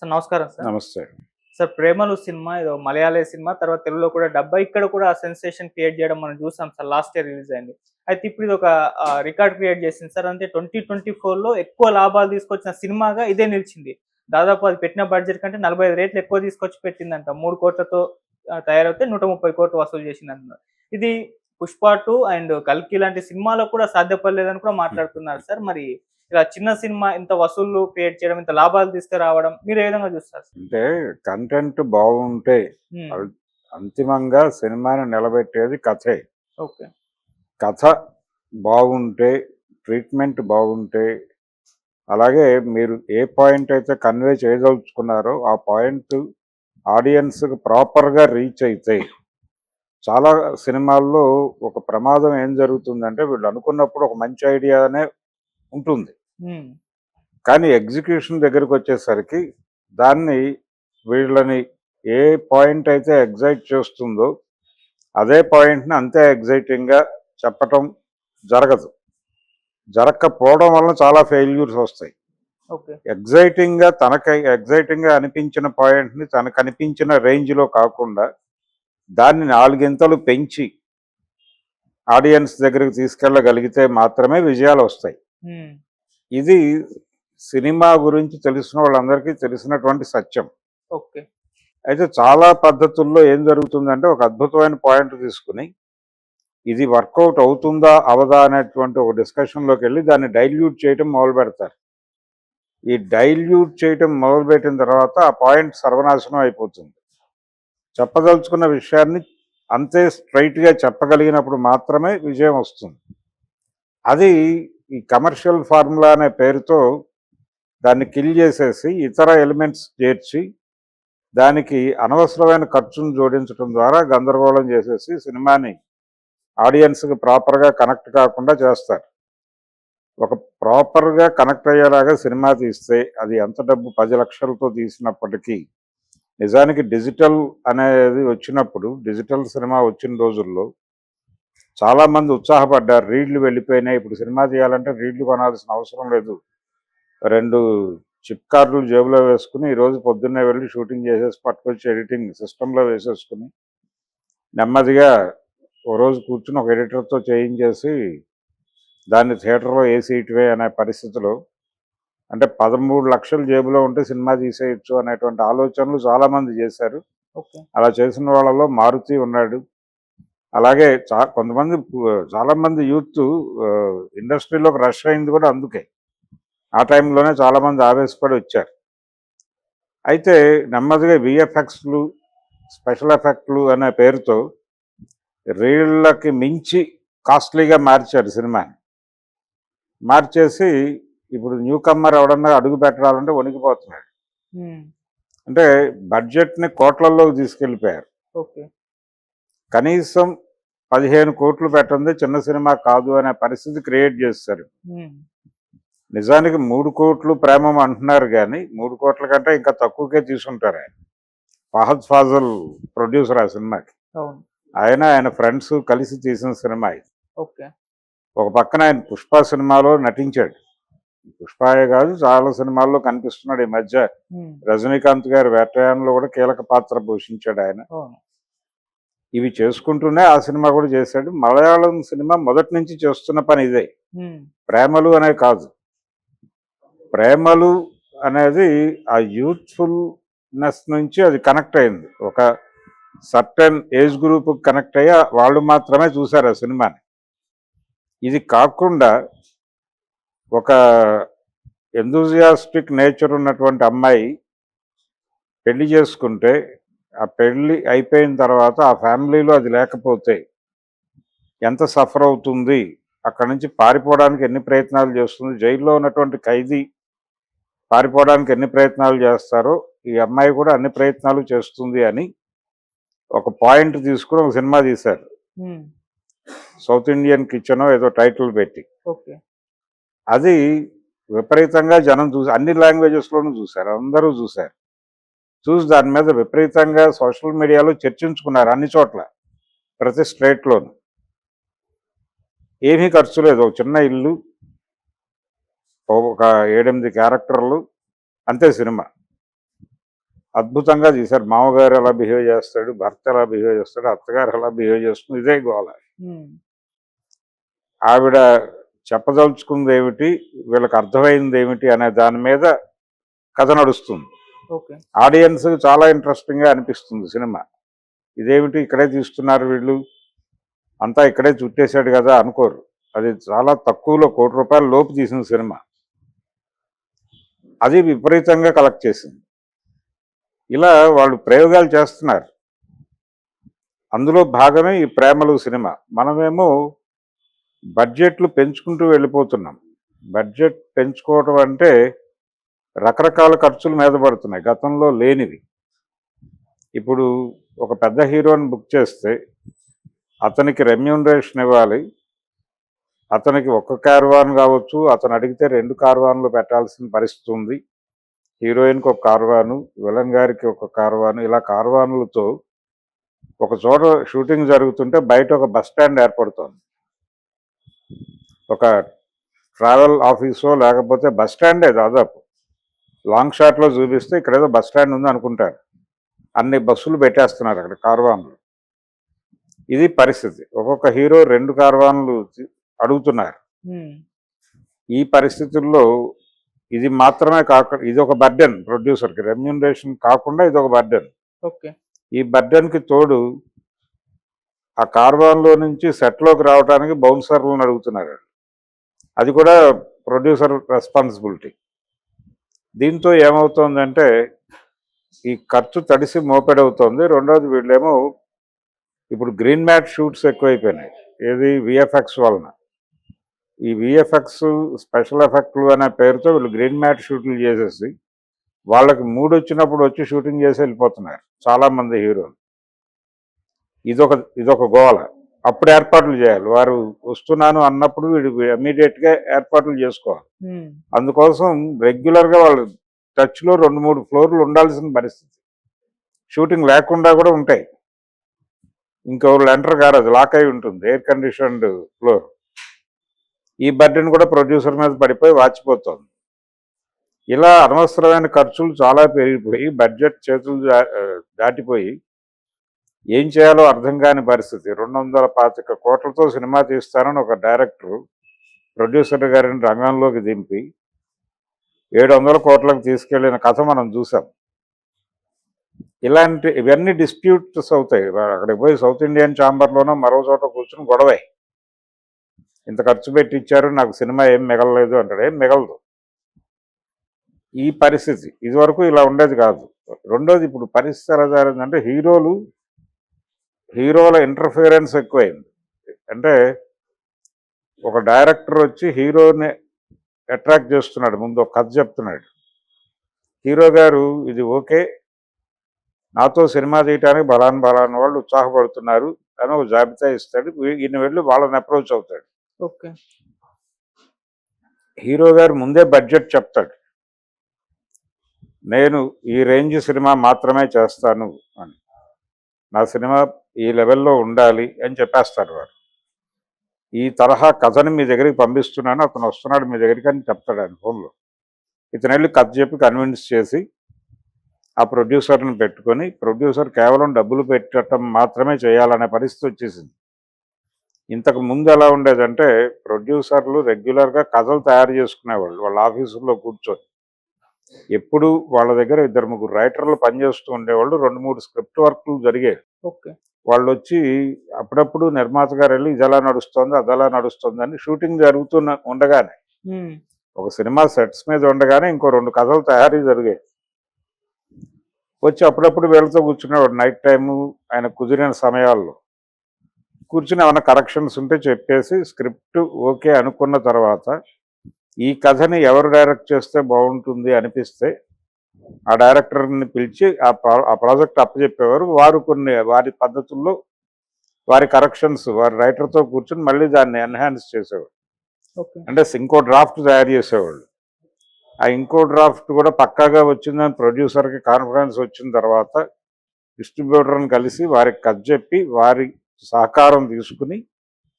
Sir నమస్కారం sir. నమస్తే. Sir 'ప్రేమలు' సినిమా ఏదో మలయాళీ సినిమా. తర్వాత తెలుగులో కూడా డబ్ అయ్యి ఇక్కడ కూడా సెన్సేషన్ క్రియేట్ చేయడం మనం చూసాం సార్. లాస్ట్ ఇయర్ రిలీజ్ అయింది. అయితే ఇప్పుడు ఇదొక రికార్డ్ క్రియేట్ చేసింది సార్. అంటే 2024లో ఎక్కువ లాభాలు తీసుకొచ్చిన సినిమాగా ఇదే నిలిచింది. దాదాపు అది పెట్టిన బడ్జెట్ కంటే 45 రెట్లు ఎక్కువ తీసుకొచ్చి పెట్టిందంట. 3,00,00,000తో తయారైతే 130,00,00,000 వసూలు చేసిందంటున్నారు. ఇది 'పుష్ప 2' అండ్ 'కల్కి' లాంటి సినిమాలో కూడా సాధ్యపడలేదని కూడా మాట్లాడుతున్నారు సార్. మరి ఇలా చిన్న సినిమా ఇంత వసూళ్లు క్రియేట్ చేయడం, ఇంత లాభాలు తీసుకురావడం మీరు ఏ విధంగా చూస్తారు? అంటే కంటెంట్ బాగుంటే హ్మ్. అంతిమంగా సినిమాని నిలబెట్టేది కథే. ఓకే. కథ బాగుంటే, ట్రీట్మెంట్ బాగుంటే, అలాగే మీరు ఏ పాయింట్ అయితే కన్వే చేయదలుచుకున్నారో ఆ పాయింట్ ఆడియన్స్‌కి ప్రాపర్‌గా రీచ్ అయితే, చాలా సినిమాల్లో ఒక ప్రమాదం ఏం జరుగుతుందంటే వీళ్ళు అనుకున్నప్పుడు ఒక మంచి ఐడియానే ఉంటుంది. హ్మ్. కానీ ఎగ్జిక్యూషన్ దగ్గరకొచ్చేసరికి దాన్ని వీళ్ళని ఏ పాయింట్ అయితే ఎగ్జైట్ చేస్తుందో అదే పాయింట్‌ని అంతే ఎగ్జైటింగ్‌గా చెప్పటం జరగదు. జరక్కపోవడం వలన చాలా ఫెయిల్యూర్స్ వస్తాయి. ఓకే. ఎగ్జైటింగ్‌గా అనిపించిన పాయింట్‌ని తనకనిపించిన రేంజ్‌లో కాకుండా దాన్ని నాలుగింతలు పెంచి ఆడియన్స్ దగ్గరికి తీసుకెళ్ళగలిగితే మాత్రమే విజయాలొస్తాయి. హ్మ్. ఇది సినిమా గురించి తెలిసిన వాళ్ళందరికీ తెలిసినటువంటి సత్యం. ఓకే. అయితే చాలా పద్ధతుల్లో ఏం జరుగుతుందంటే ఒక అద్భుతమైన పాయింట్ తీసుకుని ఇది వర్కౌట్ అవుతుందా అవదా అనేటువంటి ఒక డిస్కషన్లోకి వెళ్ళి దాన్ని డైల్యూట్ చేయటం మొదలుపెడతారు. ఈ డైల్యూట్ చేయటం మొదలుపెట్టిన తర్వాత ఆ పాయింట్ సర్వనాశనం అయిపోతుంది. చెప్పదలుచుకున్న విషయాన్ని అంతే స్ట్రైట్గా చెప్పగలిగినప్పుడు మాత్రమే విజయం వస్తుంది. అది ఈ కమర్షియల్ ఫార్ములా అనే పేరుతో దాన్ని కిల్ చేసేసి ఇతర ఎలిమెంట్స్ చేర్చి దానికి అనవసరమైన ఖర్చును జోడించడం ద్వారా గందరగోళం చేసేసి సినిమాని ఆడియన్స్కి ప్రాపర్గా కనెక్ట్ కాకుండా చేస్తారు. ఒక ప్రాపర్గా కనెక్ట్ అయ్యేలాగా సినిమా తీస్తే అది ఎంత డబ్బు 10 లక్షలతో తీసినప్పటికీ నిజానికి డిజిటల్ అనేది వచ్చినప్పుడు డిజిటల్ సినిమా వచ్చిన రోజుల్లో చాలామంది ఉత్సాహపడ్డారు. రీళ్లు వెళ్ళిపోయినాయి, ఇప్పుడు సినిమా తీయాలంటే రీళ్లు కొనాల్సిన అవసరం లేదు, 2 చిప్ కార్డులు జేబులో వేసుకుని ఈరోజు పొద్దున్నే వెళ్ళి షూటింగ్ చేసేసి పట్టుకొచ్చి ఎడిటింగ్ సిస్టంలో వేసేసుకుని నెమ్మదిగా ఓ రోజు కూర్చుని ఒక ఎడిటర్తో చేయించేసి దాన్ని థియేటర్లో వేసేయటమే అనే పరిస్థితిలో, అంటే 13 లక్షలు జేబులో ఉంటే సినిమా తీసేయచ్చు అనేటువంటి ఆలోచనలు చాలామంది చేశారు. ఓకే. అలా చేసిన వాళ్ళలో మారుతి ఉన్నాడు. అలాగే చాలామంది యూత్ ఇండస్ట్రీలోకి రష్ అయింది కూడా అందుకే. ఆ టైంలోనే చాలామంది ఆవేశపడి వచ్చారు. అయితే నెమ్మదిగా విఎఫ్ఎక్స్లు, స్పెషల్ ఎఫెక్ట్లు అనే పేరుతో రీళ్ళకి మించి కాస్ట్లీగా మార్చారు సినిమాని. మార్చేసి ఇప్పుడు న్యూ కమ్మర్ ఎవడన్నా అడుగు పెట్టాలంటే వణికిపోతున్నాడు. హ్మ్. అంటే బడ్జెట్ని కోట్లలోకి తీసుకెళ్ళిపోయారు. ఓకే. కనీసం 15 కోట్లు పెట్టంది చిన్న సినిమా కాదు అనే పరిస్థితి క్రియేట్ చేస్తారు. హ్మ్. నిజానికి 3 కోట్లు ప్రేమం అంటున్నారు కానీ 3 కోట్ల కంటే ఇంకా తక్కువకే తీసుంటారు ఆయన. ఫహద్ ఫాజల్ ప్రొడ్యూసర్ ఆ సినిమాకి. అవును. ఆయన ఫ్రెండ్స్ కలిసి తీసిన సినిమా ఇది. ఓకే. ఒక పక్కన ఆయన 'పుష్ప' సినిమాలో నటించాడు. 'పుష్పయే' కాదు చాలా సినిమాల్లో కనిపిస్తున్నాడు ఈ మధ్య. హ్మ్. రజనీకాంత్ గారి 'వేటయాన'లో కూడా కీలక పాత్ర పోషించాడు ఆయన. అవును. ఇవి చేసుకుంటూనే ఆ సినిమా కూడా చేశాడు. మలయాళం సినిమా మొదటి నుంచి చేస్తున్న పని ఇదే. హ్మ్. 'ప్రేమలు' అనే కాదు. 'ప్రేమలు' అనేది ఆ యూత్ఫుల్‌నెస్ నుంచి అది కనెక్ట్ అయింది. ఒక సర్టెన్ ఏజ్ గ్రూప్‌కి కనెక్ట్ అయ్యి వాళ్ళు మాత్రమే చూశారు ఆ సినిమాని. ఇది కాకుండా ఒక ఎంథూజియాస్టిక్ నేచర్ ఉన్నటువంటి అమ్మాయి పెళ్లి చేసుకుంటే ఆ పెళ్లి అయిపోయిన తర్వాత ఆ ఫ్యామిలీలో అది లేకపోతే ఎంత సఫర్ అవుతుంది, అక్కడి నుంచి పారిపోవడానికి ఎన్ని ప్రయత్నాలు చేస్తుంది, జైల్లో ఉన్నటువంటి ఖైదీ పారిపోవడానికి ఎన్ని ప్రయత్నాలు చేస్తారో ఈ అమ్మాయి కూడా అన్ని ప్రయత్నాలు చేస్తుంది అని ఒక పాయింట్ తీసుకుని ఒక సినిమా తీశారు. హ్మ్. సౌత్ ఇండియన్ కిచెన్ ఏదో టైటిల్ పెట్టి. ఓకే. అది విపరీతంగా జనం చూసి అన్ని లాంగ్వేజెస్లోనూ చూశారు, అందరూ చూశారు. చూసి దాని మీద విపరీతంగా సోషల్ మీడియాలో చర్చించుకున్నారు అన్ని చోట్ల, ప్రతి స్టేట్లోను. ఏమీ ఖర్చు లేదు, ఒక చిన్న ఇల్లు, ఒక 7-8 క్యారెక్టర్లు, అంతే సినిమా. అద్భుతంగా తీశారు. మామగారు ఎలా బిహేవ్ చేస్తాడు, భర్త ఎలా బిహేవ్ చేస్తాడు, అత్తగారు ఎలా బిహేవ్ చేస్తుంది, ఇదే గోల. ఉమ్, ఆవిడ చెప్పదలుచుకుంది ఏమిటి, వీళ్ళకి అర్థమైంది ఏమిటి అనే దాని మీద కథ నడుస్తుంది. ఓకే. ఆడియన్స్ చాలా ఇంట్రెస్టింగ్ గా అనిపిస్తుంది సినిమా. ఇదేమిటి ఇక్కడే తీస్తున్నారు వీళ్ళు, అంతా ఇక్కడే చుట్టేశాడు కదా అనుకోరు. అది చాలా తక్కువలో ₹1,00,00,000 లోపు తీసిన సినిమా. అది విపరీతంగా కలెక్ట్ చేసింది. ఇలా వాళ్ళు ప్రయోగాలు చేస్తున్నారు. అందులో భాగమే ఈ ప్రేమలు సినిమా. మనమేమో బడ్జెట్లు పెంచుకుంటూ వెళ్ళిపోతున్నాం. బడ్జెట్ పెంచుకోవటం అంటే రకరకాల ఖర్చులు మీద పడుతున్నాయి, గతంలో లేనివి. ఇప్పుడు ఒక పెద్ద హీరోని బుక్ చేస్తే అతనికి రెమ్యూనరేషన్ ఇవ్వాలి. అతనికి ఒక్క కార్వాన్ కావచ్చు, అతను అడిగితే 2 కార్వాన్లు పెట్టాల్సిన పరిస్థితి ఉంది. హీరోయిన్కి ఒక కార్వాను, విలన్ గారికి ఒక కార్వాను, ఇలా కార్వాన్లతో ఒక చోట షూటింగ్ జరుగుతుంటే బయట ఒక బస్ స్టాండ్ ఏర్పడుతోంది. ఒక ట్రావెల్ ఆఫీసో లేకపోతే బస్ స్టాండే దాదాపు. లాంగ్ షాట్లో చూపిస్తే ఇక్కడేదో బస్ స్టాండ్ ఉంది అనుకుంటారు. అన్ని బస్సులు పెట్టేస్తున్నారు అక్కడ కార్వాన్లు. ఇది పరిస్థితి. ఒక్కొక్క హీరో 2 కార్వాన్లు అడుగుతున్నారు. ఉమ్, ఈ పరిస్థితుల్లో ఇది మాత్రమే కాకుండా ఇది ఒక బర్డెన్ ప్రొడ్యూసర్కి. రెమ్యూనరేషన్ కాకుండా ఇది ఒక బర్డెన్. ఓకే. ఈ బర్డెన్కి తోడు ఆ కార్వాన్లో నుంచి సెట్లోకి రావడానికి బౌన్సర్లను అడుగుతున్నారు. అది కూడా ప్రొడ్యూసర్ రెస్పాన్సిబిలిటీ. దీంతో ఏమవుతోందంటే ఈ ఖర్చు తడిసి మోపెడవుతోంది. రెండోది వీళ్ళేమో ఇప్పుడు గ్రీన్ మ్యాట్ షూట్స్ ఎక్కువైపోయినాయి. ఏది విఎఫ్ఎక్స్ వలన. ఈ విఎఫ్ఎక్స్ స్పెషల్ ఎఫెక్ట్లు అనే పేరుతో వీళ్ళు గ్రీన్ మ్యాట్ షూట్లు చేసేసి వాళ్ళకి మూడు వచ్చినప్పుడు వచ్చి షూటింగ్ చేసి వెళ్ళిపోతున్నారు చాలామంది హీరోలు. ఇదొక గోల. అప్పుడు ఏర్పాట్లు చేయాలి. వారు వస్తున్నాను అన్నప్పుడు వీడు ఇమీడియట్గా ఏర్పాట్లు చేసుకోవాలి. ఉమ్, అందుకోసం రెగ్యులర్గా వాళ్ళు టచ్లో 2-3 ఫ్లోర్లు ఉండాల్సిన పరిస్థితి. షూటింగ్ లేకుండా కూడా ఉంటాయి. ఇంకెవరు ఎంటర్ కారు, అది లాక్ అయి ఉంటుంది, ఎయిర్ కండిషన్డ్ ఫ్లోర్. ఈ బర్డెన్ కూడా ప్రొడ్యూసర్ మీద పడిపోయి వాచిపోతుంది. ఇలా అనవసరమైన ఖర్చులు చాలా పెరిగిపోయి బడ్జెట్ చేతులు దాటిపోయి ఏం చేయాలో అర్థం కాని పరిస్థితి. 225 కోట్లతో సినిమా తీస్తానని ఒక డైరెక్టర్ ప్రొడ్యూసర్ గారిని రంగంలోకి దింపి 700 కోట్లకు తీసుకెళ్లిన కథ మనం చూసాం. ఇవన్నీ డిస్ప్యూట్స్ అవుతాయి. అక్కడికి పోయి సౌత్ ఇండియన్ ఛాంబర్లోనో మరో చోట కూర్చుని గొడవే. ఇంత ఖర్చు పెట్టి ఇచ్చారు, నాకు సినిమా ఏం మిగలలేదు అంటాడు. ఏం మిగలదు. ఈ పరిస్థితి ఇదివరకు ఇలా ఉండేది కాదు. రెండోది ఇప్పుడు పరిస్థితి ఎలా జరిగిందంటే హీరోల ఇంటర్ఫియరెన్స్ ఎక్కువైంది. అంటే ఒక డైరెక్టర్ వచ్చి హీరోని అట్రాక్ట్ చేస్తున్నాడు, ముందు ఒక కథ చెప్తున్నాడు. హీరో గారు ఇది ఓకే, నాతో సినిమా తీయటానికి బలాన్ వాళ్ళు ఉత్సాహపడుతున్నారు అని ఒక జాబితా ఇస్తాడు. ఈయన వెళ్ళి వాళ్ళని అప్రోచ్ అవుతాడు. ఓకే. హీరో గారు ముందే బడ్జెట్ చెప్తాడు, నేను ఈ రేంజ్ సినిమా మాత్రమే చేస్తాను అని, నా సినిమా ఈ లెవెల్లో ఉండాలి అని చెప్పేస్తారు వారు. ఈ తరహా కథని మీ దగ్గరికి పంపిస్తున్నాను, అతను వస్తున్నాడు మీ దగ్గరికి అని చెప్తాడు ఆయన ఫోన్లో. ఇతను వెళ్ళి కథ చెప్పి కన్విన్స్ చేసి ఆ ప్రొడ్యూసర్ని పెట్టుకొని, ప్రొడ్యూసర్ కేవలం డబ్బులు పెట్టడం మాత్రమే చేయాలనే పరిస్థితి వచ్చేసింది. ఇంతకు ముందు ఎలా ఉండేదంటే ప్రొడ్యూసర్లు రెగ్యులర్గా కథలు తయారు చేసుకునేవాళ్ళు వాళ్ళ ఆఫీసుల్లో కూర్చొని. ఎప్పుడు వాళ్ళ దగ్గర 2-3 రైటర్లు పనిచేస్తూ ఉండేవాళ్ళు. 2-3 స్క్రిప్ట్ వర్క్లు జరిగేవి. ఓకే. వాళ్ళు వచ్చి అప్పుడప్పుడు నిర్మాత గారు వెళ్ళి ఇది ఎలా నడుస్తుంది అది ఎలా నడుస్తుంది అని షూటింగ్ ఉండగానే, ఒక సినిమా సెట్స్ మీద ఉండగానే ఇంకో 2 కథలు తయారీ జరిగాయి. వచ్చి అప్పుడప్పుడు వీళ్ళతో కూర్చునేవాడు నైట్ టైము ఆయన కుదిరిన సమయాల్లో. కూర్చుని ఏమైనా కరెక్షన్స్ ఉంటే చెప్పేసి స్క్రిప్ట్ ఓకే అనుకున్న తర్వాత ఈ కథని ఎవరు డైరెక్ట్ చేస్తే బాగుంటుంది అనిపిస్తే ఆ డైరెక్టర్ని పిలిచి ఆ ప్రాజెక్ట్ అప్పచెప్పేవారు. వారు వారి పద్ధతుల్లో వారి కరెక్షన్స్ వారి రైటర్తో కూర్చుని మళ్ళీ దాన్ని ఎన్హాన్స్ చేసేవారు. అంటే ఇంకో డ్రాఫ్ట్ తయారు చేసేవాళ్ళు. ఆ ఇంకో డ్రాఫ్ట్ కూడా పక్కాగా వచ్చిందని ప్రొడ్యూసర్కి కాన్ఫిడెన్స్ వచ్చిన తర్వాత డిస్ట్రిబ్యూటర్ని కలిసి వారికి కథ చెప్పి వారి సహకారం తీసుకుని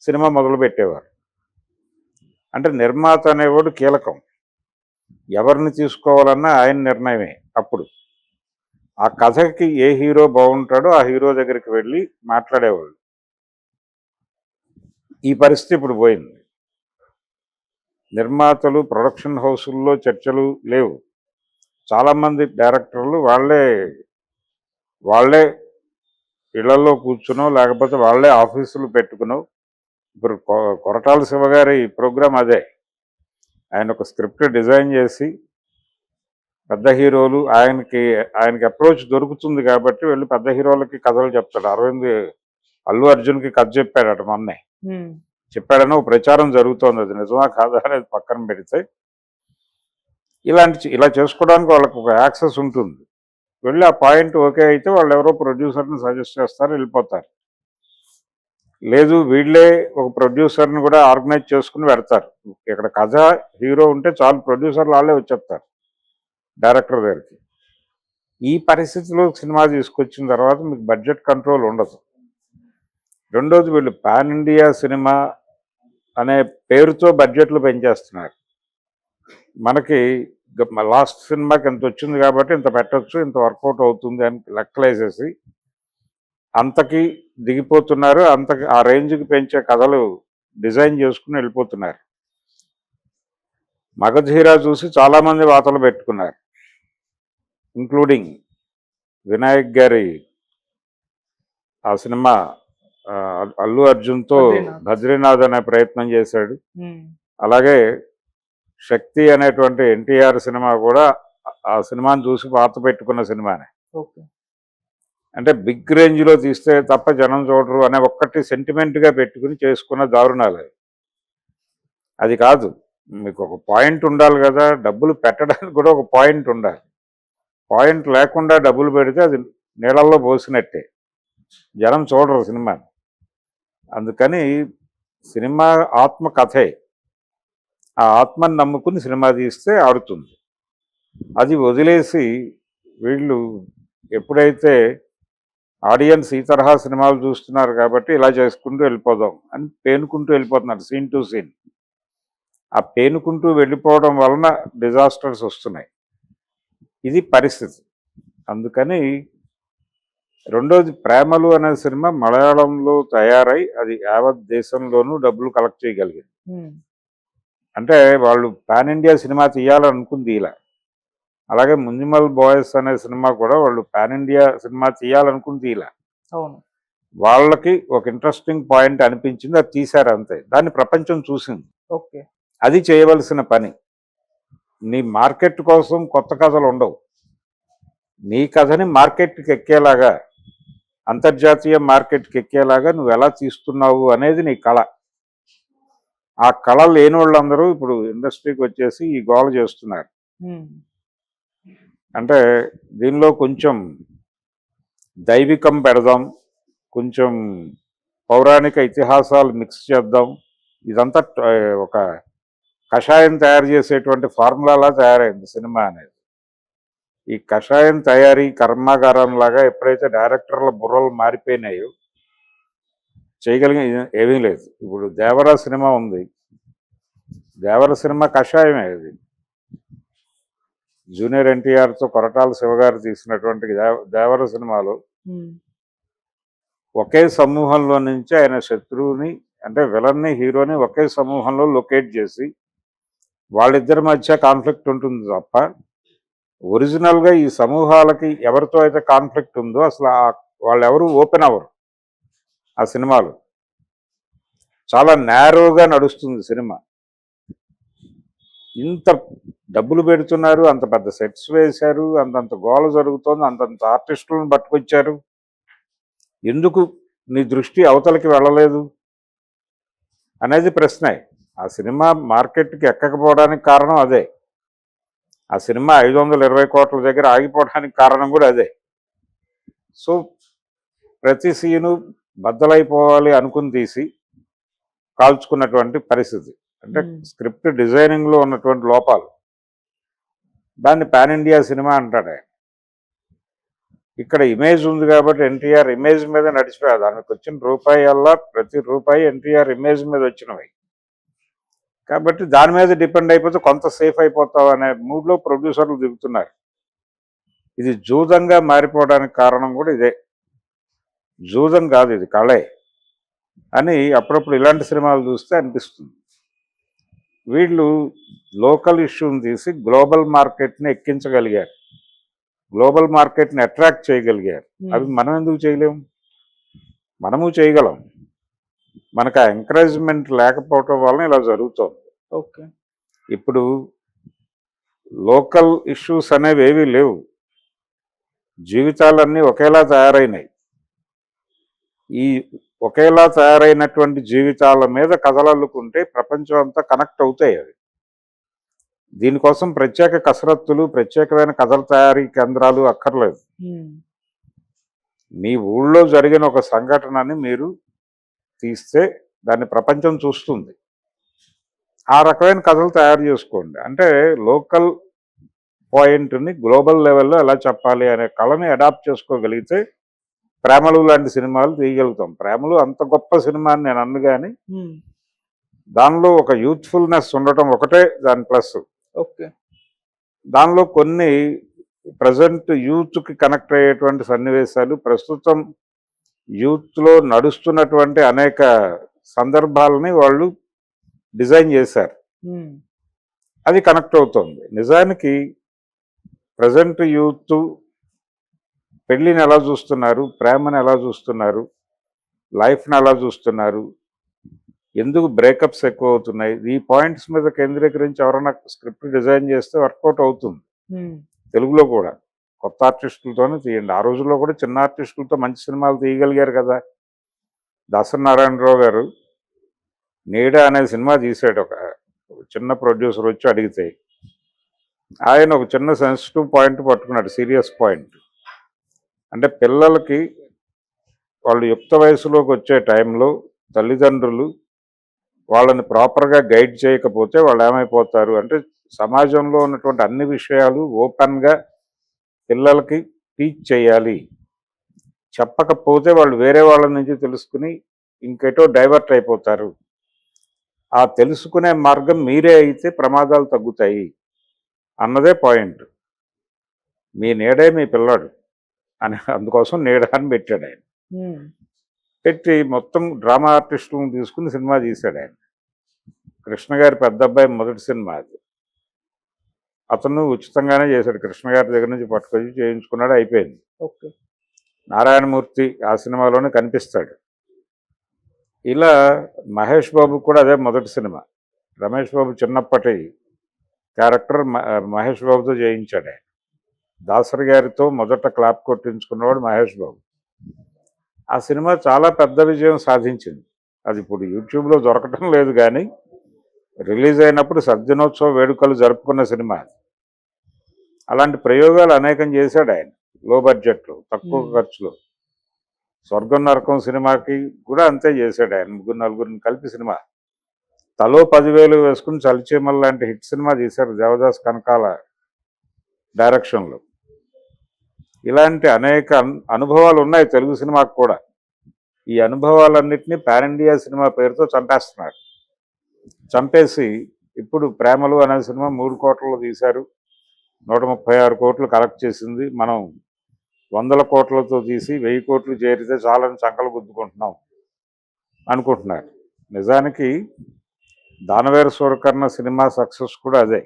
సినిమా మొదలు పెట్టేవారు. అంటే నిర్మాత అనేవాడు కీలకం. ఎవరిని తీసుకోవాలన్నా ఆయన నిర్ణయమే. అప్పుడు ఆ కథకి ఏ హీరో బాగుంటాడో ఆ హీరో దగ్గరికి వెళ్ళి మాట్లాడేవాళ్ళు. ఈ పరిస్థితి ఇప్పుడు పోయింది. నిర్మాతలు ప్రొడక్షన్ హౌసుల్లో చర్చలు లేవు. చాలామంది డైరెక్టర్లు వాళ్ళే ఇళ్లలో కూర్చునో లేకపోతే వాళ్ళే ఆఫీసులు పెట్టుకునో, ఇప్పుడు కొరటాల శివ గారి ప్రోగ్రాం అదే. ఆయన ఒక స్క్రిప్ట్ డిజైన్ చేసి పెద్ద హీరోలు ఆయనకి అప్రోచ్ దొరుకుతుంది కాబట్టి వెళ్ళి పెద్ద హీరోలకి కథలు చెప్తాడు. అల్లు అర్జున్కి కథ చెప్పాడట మొన్నే. చెప్పాడని ఒక ప్రచారం జరుగుతోంది. అది నిజమా కాదా అనేది పక్కన పెడితే, ఇలా చేసుకోవడానికి వాళ్ళకి ఒక యాక్సెస్ ఉంటుంది. వెళ్ళి ఆ పాయింట్ ఓకే అయితే వాళ్ళు ఎవరో ప్రొడ్యూసర్ని సజెస్ట్ చేస్తారు, వెళ్ళిపోతారు. లేదు వీళ్ళే ఒక ప్రొడ్యూసర్ని కూడా ఆర్గనైజ్ చేసుకుని పెడతారు. ఇక్కడ కథ హీరో ఉంటే చాలు, ప్రొడ్యూసర్లు వాళ్ళే వచ్చేస్తారు డైరెక్టర్ దగ్గరికి. ఈ పరిస్థితిలో సినిమా తీసుకొచ్చిన తర్వాత మీకు బడ్జెట్ కంట్రోల్ ఉండదు. రెండోది, వీళ్ళు పాన్ ఇండియా సినిమా అనే పేరుతో బడ్జెట్లు పెంచేస్తున్నారు. మనకి లాస్ట్ సినిమాకి ఎంత వచ్చింది కాబట్టి ఇంత పెట్టచ్చు, ఇంత వర్కౌట్ అవుతుంది అని లెక్కలేసేసి అంతకి దిగిపోతున్నారు. ఆ రేంజ్కి పెంచే కథలు డిజైన్ చేసుకుని వెళ్ళిపోతున్నారు. మగధీర చూసి చాలామంది వాతలు పెట్టుకున్నారు, ఇంక్లూడింగ్ వినాయక్ గారి ఆ సినిమా. అల్లు అర్జున్తో బద్రీనాథ్ అనే ప్రయత్నం చేశాడు. అలాగే శక్తి అనేటువంటి ఎన్టీఆర్ సినిమా కూడా ఆ సినిమాని చూసి వాత పెట్టుకున్న సినిమానే. అంటే బిగ్ రేంజ్లో తీస్తే తప్ప జనం చూడరు అనే ఒక్కటి సెంటిమెంట్గా పెట్టుకుని చేసుకున్న దారుణాలు. అది కాదు, మీకు ఒక పాయింట్ ఉండాలి కదా, డబ్బులు పెట్టడానికి కూడా ఒక పాయింట్ ఉండాలి. పాయింట్ లేకుండా డబ్బులు పెడితే అది నీళ్ళల్లో పోసినట్టే, జనం చూడరు సినిమాని. అందుకని సినిమా ఆత్మ కథే, ఆ ఆత్మని నమ్ముకుని సినిమా తీస్తే ఆడుతుంది. అది వదిలేసి వీళ్ళు ఎప్పుడైతే ఆడియన్స్ ఈ తరహా సినిమాలు చూస్తున్నారు కాబట్టి ఇలా చేసుకుంటూ వెళ్ళిపోదాం అని పేనుకుంటూ వెళ్ళిపోతున్నారు సీన్ టు సీన్. ఆ పేనుకుంటూ వెళ్ళిపోవడం వలన డిజాస్టర్స్ వస్తున్నాయి. ఇది పరిస్థితి. అందుకని రెండోది, ప్రేమలు అనే సినిమా మలయాళంలో తయారై అది యావత్ దేశంలోనూ డబ్బులు కలెక్ట్ చేయగలిగింది. అంటే వాళ్ళు పాన్ ఇండియా సినిమా తీయాలనుకుంది ఇలా. అలాగే మున్సిపల్ బాయ్స్ అనే సినిమా కూడా వాళ్ళు పాన్ ఇండియా సినిమా తీయాలనుకుంది ఇలా. వాళ్ళకి ఒక ఇంట్రెస్టింగ్ పాయింట్ అనిపించింది, అది తీశారు అంతే. దాన్ని ప్రపంచం చూసింది. అది చేయవలసిన పని. నీ మార్కెట్ కోసం కొత్త కథలు ఉండవు. నీ కథని మార్కెట్కి ఎక్కేలాగా, అంతర్జాతీయ మార్కెట్కి ఎక్కేలాగా నువ్వు ఎలా తీస్తున్నావు అనేది నీ కళ. ఆ కళ లేని వాళ్ళందరూ ఇప్పుడు ఇండస్ట్రీకి వచ్చేసి ఈ గోల చేస్తున్నారు. అంటే దీనిలో కొంచెం దైవికం పెడదాం, కొంచెం పౌరాణిక ఇతిహాసాలు మిక్స్ చేద్దాం, ఇదంతా ఒక కషాయం తయారు చేసేటువంటి ఫార్ములాలా తయారైంది సినిమా అనేది. ఈ కషాయం తయారీ కర్మాగారం లాగా ఎప్పుడైతే డైరెక్టర్ల బుర్రలు మారిపోయినాయో చేయగలిగిన ఏమీ లేదు. ఇప్పుడు దేవర సినిమా ఉంది, దేవర సినిమా కషాయమే. ఇది జూనియర్ ఎన్టీఆర్తో కొరటాల శివగారు తీసినటువంటి దేవర సినిమాలో ఒకే సమూహంలో నుంచి ఆయన శత్రువుని అంటే విలన్ని హీరోని ఒకే సమూహంలో లొకేట్ చేసి వాళ్ళిద్దరి మధ్య కాన్ఫ్లిక్ట్ ఉంటుంది తప్ప ఒరిజినల్గా ఈ సమూహాలకి ఎవరితో అయితే కాన్ఫ్లిక్ట్ ఉందో అసలు వాళ్ళెవరు ఓపెన్ అవ్వరు. ఆ సినిమాలు చాలా నేరోగా నడుస్తుంది సినిమా. ఇంత డబ్బులు పెడుతున్నారు, అంత పెద్ద సెట్స్ వేశారు, అంతంత గోల జరుగుతోంది, అంతంత ఆర్టిస్టులను పట్టుకొచ్చారు, ఎందుకు నీ దృష్టి అవతలకి వెళ్ళలేదు అనేది ప్రశ్నే. ఆ సినిమా మార్కెట్కి ఎక్కకపోవడానికి కారణం అదే. ఆ సినిమా 520 కోట్ల దగ్గర ఆగిపోవడానికి కారణం కూడా అదే. సో ప్రతి సీను బద్దలైపోవాలి అనుకుని తీసి కాల్చుకున్నటువంటి పరిస్థితి. అంటే స్క్రిప్ట్ డిజైనింగ్లో ఉన్నటువంటి లోపాలు. దాన్ని పాన్ ఇండియా సినిమా అంటాడు ఆయన. ఇక్కడ ఇమేజ్ ఉంది కాబట్టి ఎన్టీఆర్ ఇమేజ్ మీద నడిచిపోయారు. దానికి వచ్చిన రూపాయి అల్లా ప్రతి రూపాయి ఎన్టీఆర్ ఇమేజ్ మీద వచ్చినవి కాబట్టి దాని మీద డిపెండ్ అయిపోతే కొంత సేఫ్ అయిపోతావు అనే మూడ్లో ప్రొడ్యూసర్లు దిగుతున్నారు. ఇది జూదంగా మారిపోవడానికి కారణం కూడా ఇదే. జూదం కాదు, ఇది కళే అని అప్పుడప్పుడు ఇలాంటి సినిమాలు చూస్తే అనిపిస్తుంది. వీళ్ళు లోకల్ ఇష్యూని తీసి గ్లోబల్ మార్కెట్ని ఎక్కించగలిగారు, గ్లోబల్ మార్కెట్ని అట్రాక్ట్ చేయగలిగారు. అవి మనం ఎందుకు చేయలేము? మనము చేయగలం. మనకు ఆ ఎంకరేజ్మెంట్ లేకపోవటం వలన ఇలా జరుగుతుంది. ఓకే. ఇప్పుడు లోకల్ ఇష్యూస్ అనేవి ఏవీ లేవు, జీవితాలన్నీ ఒకేలా తయారైనాయి. ఈ ఒకేలా తయారైనటువంటి జీవితాల మీద కథలల్లుకుంటే ప్రపంచం అంతా కనెక్ట్ అవుతాయి. అవి దీనికోసం ప్రత్యేక కసరత్తులు, ప్రత్యేకమైన కథల తయారీ కేంద్రాలు అక్కర్లేదు. మీ ఊళ్ళో జరిగిన ఒక సంఘటనని మీరు తీస్తే దాన్ని ప్రపంచం చూస్తుంది. ఆ రకమైన కథలు తయారు చేసుకోండి. అంటే లోకల్ పాయింట్ని గ్లోబల్ లెవెల్లో ఎలా చెప్పాలి అనే కళని అడాప్ట్ చేసుకోగలిగితే ప్రేమలు లాంటి సినిమాలు తీయగలుగుతాం. ప్రేమలు అంత గొప్ప సినిమా అని నేను అన్ను, కానీ దానిలో ఒక యూత్ఫుల్నెస్ ఉండటం ఒకటే దాని ప్లస్. ఓకే. దానిలో కొన్ని ప్రజెంట్ యూత్కి కనెక్ట్ అయ్యేటువంటి సన్నివేశాలు, ప్రస్తుతం యూత్లో నడుస్తున్నటువంటి అనేక సందర్భాలని వాళ్ళు డిజైన్ చేశారు. అది కనెక్ట్ అవుతుంది. నిజానికి ప్రజెంట్ యూత్ పెళ్ళిని ఎలా చూస్తున్నారు, ప్రేమను ఎలా చూస్తున్నారు, లైఫ్ని ఎలా చూస్తున్నారు, ఎందుకు బ్రేకప్స్ ఎక్కువ అవుతున్నాయి, ఈ పాయింట్స్ మీద కేంద్రీకరించి ఎవరైనా స్క్రిప్ట్ డిజైన్ చేస్తే వర్కౌట్ అవుతుంది. తెలుగులో కూడా కొత్త ఆర్టిస్టులతోనే తీయండి. ఆ రోజుల్లో కూడా చిన్న ఆర్టిస్టులతో మంచి సినిమాలు తీయగలిగారు కదా. దాసరి నారాయణరావు గారు నీడ అనే సినిమా తీశాడు. ఒక చిన్న ప్రొడ్యూసర్ వచ్చి అడిగితే ఆయన ఒక చిన్న సెన్సిటివ్ పాయింట్ పట్టుకున్నాడు, సీరియస్ పాయింట్. అంటే పిల్లలకి వాళ్ళు యుక్త వయసులోకి వచ్చే టైంలో తల్లిదండ్రులు వాళ్ళని ప్రాపర్గా గైడ్ చేయకపోతే వాళ్ళు ఏమైపోతారు అంటే, సమాజంలో ఉన్నటువంటి అన్ని విషయాలు ఓపెన్గా పిల్లలకి టీచ్ చేయాలి. చెప్పకపోతే వాళ్ళు వేరే వాళ్ళ నుంచి తెలుసుకుని ఇంకెటో డైవర్ట్ అయిపోతారు. ఆ తెలుసుకునే మార్గం మీరే అయితే ప్రమాదాలు తగ్గుతాయి అన్నదే పాయింట్. మీ నీడే మీ పిల్లాడు అని, అందుకోసం నీడ అని పెట్టాడు ఆయన. పెట్టి మొత్తం డ్రామా ఆర్టిస్టులను తీసుకుని సినిమా తీశాడు ఆయన. కృష్ణ గారి పెద్ద అబ్బాయి మొదటి సినిమా అది. అతను ఉచితంగానే చేశాడు, కృష్ణ గారి దగ్గర నుంచి పట్టుకొచ్చి చేయించుకున్నాడు, అయిపోయింది. ఓకే. నారాయణమూర్తి ఆ సినిమాలోనే కనిపిస్తాడు. ఇలా మహేష్ బాబు కూడా అదే మొదటి సినిమా. రమేష్ బాబు చిన్నప్పటి క్యారెక్టర్ మహేష్ బాబుతో చేయించాడు ఆయన. దాసరి గారితో మొదట క్లాప్ కొట్టించుకున్నవాడు మహేష్ బాబు. ఆ సినిమా చాలా పెద్ద విజయం సాధించింది. అది ఇప్పుడు యూట్యూబ్లో దొరకటం లేదు, కానీ రిలీజ్ అయినప్పుడు సద్దినోత్సవ వేడుకలు జరుపుకున్న సినిమా. అలాంటి ప్రయోగాలు అనేకం చేశాడు ఆయన, లో బడ్జెట్లో, తక్కువ ఖర్చులో. స్వర్గం నరకం సినిమాకి కూడా అంతే చేశాడు ఆయన. 3-4 కలిపి సినిమా, తలో 10,000 వేసుకుని చలిచీమల్ లాంటి హిట్ సినిమా తీశారు దేవదాస్ కనకాల డైరెక్షన్లో. ఇలాంటి అనేక అనుభవాలు ఉన్నాయి తెలుగు సినిమాకు కూడా. ఈ అనుభవాలన్నింటినీ పాన్ ఇండియా సినిమా పేరుతో చంపేస్తున్నారు. చంపేసి ఇప్పుడు ప్రేమలు అనే సినిమా 3 కోట్లలో తీశారు, 136 కోట్లు కలెక్ట్ చేసింది. మనం 100 కోట్లతో తీసి 1000 కోట్లు చేరితే చాలని చంకలు గుద్దుకుంటున్నాం అనుకుంటున్నారు. నిజానికి దానవేర సూరకర్ణ సినిమా సక్సెస్ కూడా అదే.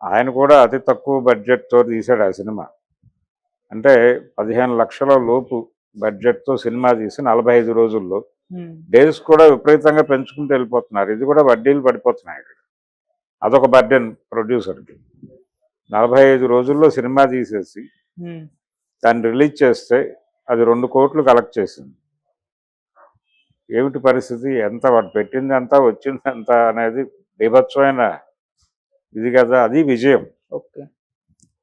ఆయన కూడా అతి తక్కువ బడ్జెట్తో తీశాడు ఆ సినిమా. అంటే 15 లక్షల లోపు బడ్జెట్తో సినిమా తీసి 45 రోజుల్లో డేస్ కూడా విపరీతంగా పెంచుకుంటూ వెళ్ళిపోతున్నారు. ఇది కూడా వడ్డీలు పడిపోతున్నాయి ఇక్కడ. అదొక బర్డెన్ ప్రొడ్యూసర్కి. 45 రోజుల్లో సినిమా తీసేసి దాన్ని రిలీజ్ చేస్తే అది 2 కోట్లు కలెక్ట్ చేసింది. ఏమిటి పరిస్థితి? ఎంత వాడు పెట్టింది అంతా వచ్చింది ఎంత అనేది బీభత్సమైన ఇది కదా, అది విజయం. ఓకే.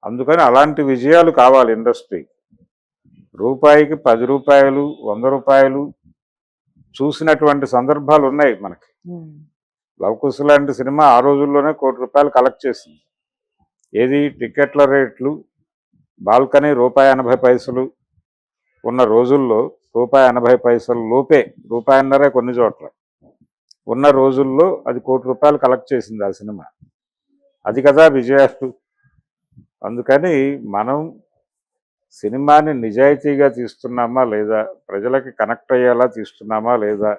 అందుకని అలాంటి విజయాలు కావాలి ఇండస్ట్రీ. రూపాయికి 10 రూపాయలు, 100 రూపాయలు చూసినటువంటి సందర్భాలు ఉన్నాయి మనకి. లవకుశ లాంటి సినిమా ఆ రోజుల్లోనే 1 కోటి రూపాయలు కలెక్ట్ చేసింది. ఏది? టికెట్ల రేట్లు బాల్కనీ ₹1.80 ఉన్న రోజుల్లో ₹1.80 లోపే, ₹1.50 కొన్ని చోట్ల ఉన్న రోజుల్లో అది 1 కోటి రూపాయలు కలెక్ట్ చేసింది ఆ సినిమా. అది కదా విజయాలు. అందుకని మనం సినిమాని నిజాయితీగా తీస్తున్నామా లేదా, ప్రజలకి కనెక్ట్ అయ్యేలా తీస్తున్నామా లేదా,